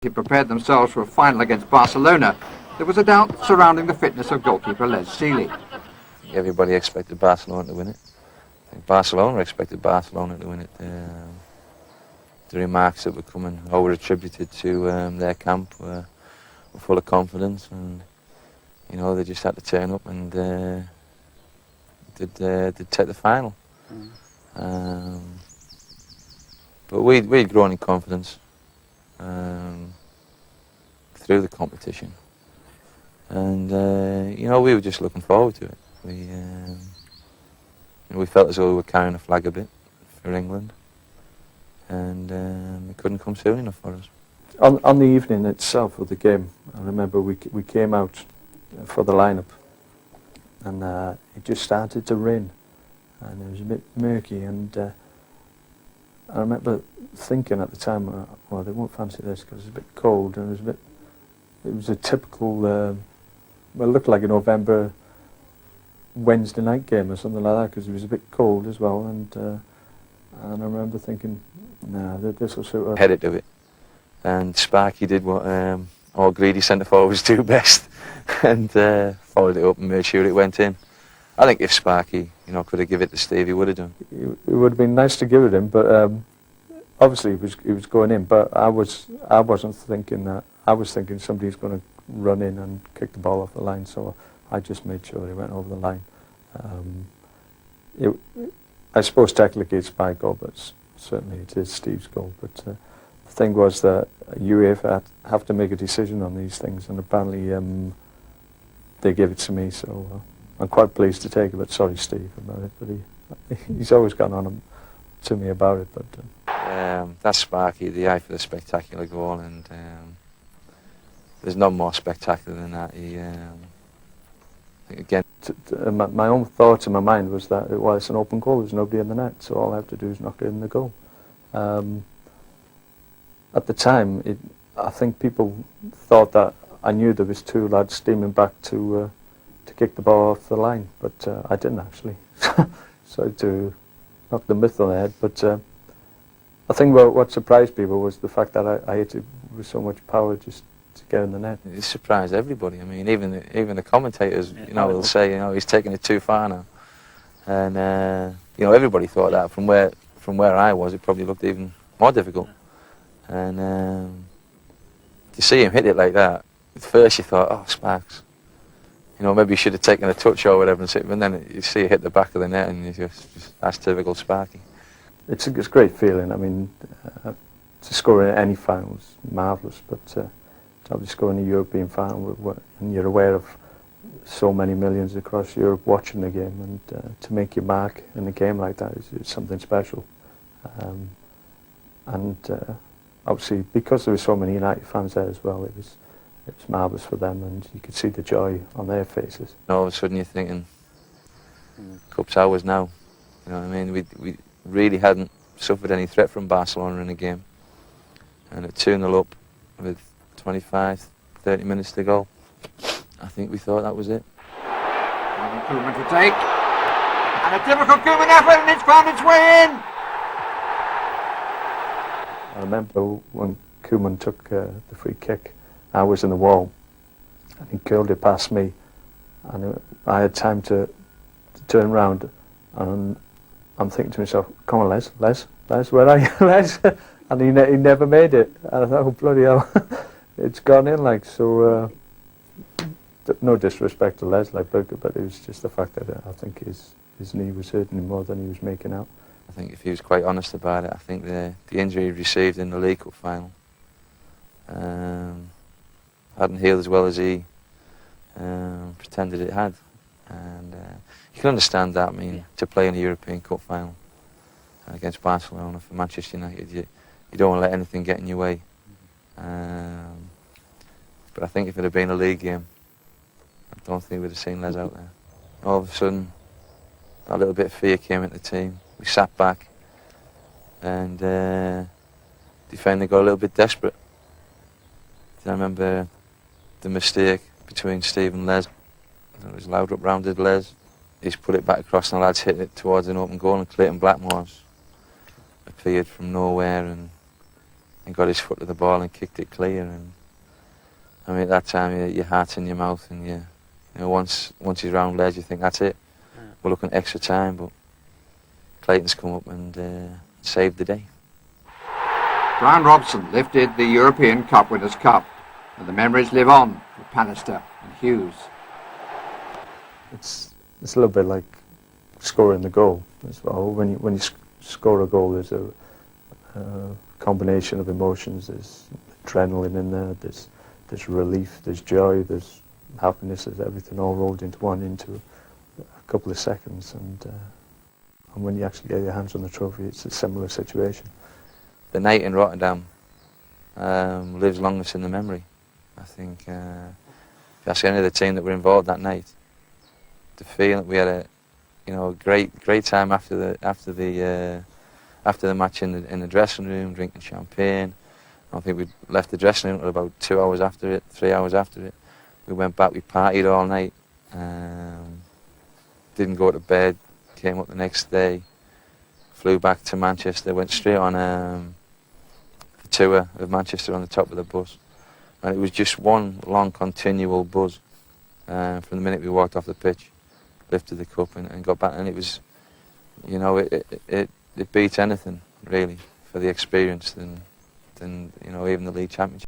They prepared themselves for a final against Barcelona. There was a doubt surrounding the fitness of goalkeeper Les Sealey. Everybody expected Barcelona to win it. I think Barcelona expected Barcelona to win it. The remarks that were coming or were attributed to their camp were full of confidence, and you know, they just had to turn up and did take the final. But we'd grown in confidence through the competition, and you know, we were just looking forward to it. We felt as though we were carrying a flag a bit for England, and it couldn't come soon enough for us. On the evening itself of the game, I remember we came out for the lineup, and it just started to rain, and it was a bit murky, and I remember thinking at the time, well, they won't fancy this because it's a bit cold, and it was a typical, well, it looked like a November Wednesday night game or something like that, because it was a bit cold as well, and I remember thinking, nah, this will suit us. Headed to it, and Sparky did what all greedy centre forwards do best, and followed it up and made sure it went in. I think if Sparky, you know, could have given it to Steve, he would have done. It would have been nice to give it him, but obviously it was going in. But I wasn't thinking that. I was thinking somebody's going to run in and kick the ball off the line, so I just made sure he went over the line. I suppose technically it's my goal, but certainly it is Steve's goal. But the thing was that UEFA have to make a decision on these things, and apparently they gave it to me, so I'm quite pleased to take it. But sorry, Steve, about it. But he's always gone on to me about it. But that's Sparky, the eye for the spectacular goal, and there's none more spectacular than that. Again, my own thoughts in my mind was that, well, it's an open goal, there's nobody in the net, so all I have to do is knock it in the goal. At the time, I think people thought that I knew there was two lads steaming back to kick the ball off the line, but I didn't actually. Sorry to knock the myth on the head, but I think what surprised people was the fact that I hit it with so much power just to get in the net. It surprised everybody. I mean, even the commentators, you know, will say, you know, he's taking it too far now, and you know, everybody thought that. From where I was, it probably looked even more difficult, and to see him hit it like that, at first you thought, oh, Sparks, you know, maybe you should have taken a touch or whatever, and then you see it hit the back of the net, and you just that's typical Sparky. It's a great feeling. I mean, to score in any final is marvellous, but to obviously score in a European final, and you're aware of so many millions across Europe watching the game, and to make your mark in a game like that is something special. And obviously, because there were so many United fans there as well, it was marvellous for them, and you could see the joy on their faces. And all of a sudden you're thinking, cup's ours now. You know what I mean? We really hadn't suffered any threat from Barcelona in the game, and at 2-0 up with 25, 30 minutes to go, I think we thought that was it. Koeman to take, and a typical Koeman effort, and it's found its way in. I remember when Koeman took the free kick, I was in the wall, and he curled it past me, and I had time to turn round, and I'm thinking to myself, come on, Les, where are you, Les? And he never made it. And I thought, oh, bloody hell, it's gone in, like, so, no disrespect to Les, like, but it was just the fact that I think his knee was hurting him more than he was making out. I think if he was quite honest about it, I think the injury he received in the League Cup final hadn't healed as well as he pretended it had. And you can understand that. I mean, to play in a European Cup final against Barcelona for Manchester United, you don't want to let anything get in your way. But I think if it had been a league game, I don't think we'd have seen Les out there. All of a sudden, a little bit of fear came into the team. We sat back, and defending got a little bit desperate. I remember the mistake between Steve and Les. It was loud up rounded Les. He's put it back across, and the lads hit it towards an open goal, and Clayton Blackmore's appeared from nowhere, and got his foot to the ball and kicked it clear. And I mean, at that time, your heart's in your mouth, and you know, once he's round ledge, you think that's it. Yeah. We're looking at extra time, but Clayton's come up and saved the day. Brian Robson lifted the European Cup Winners' Cup, and the memories live on for Pallister and Hughes. It's a little bit like scoring the goal as well. When you score a goal, there's a combination of emotions. There's adrenaline in there. There's relief. There's joy. There's happiness. There's everything all rolled into one into a couple of seconds. And when you actually get your hands on the trophy, it's a similar situation. The night in Rotterdam lives longest in the memory. I think if you ask any of the team that were involved that night, the feeling we had a great time after the match in the dressing room, drinking champagne. I think we left the dressing room at about 2 hours after it, 3 hours after it. We went back, we partied all night, didn't go to bed, came up the next day, flew back to Manchester, went straight on the tour of Manchester on the top of the bus. And it was just one long continual buzz from the minute we walked off the pitch, lifted the cup and got back. And it was, you know, it beat anything really for the experience than you know, even the league championship.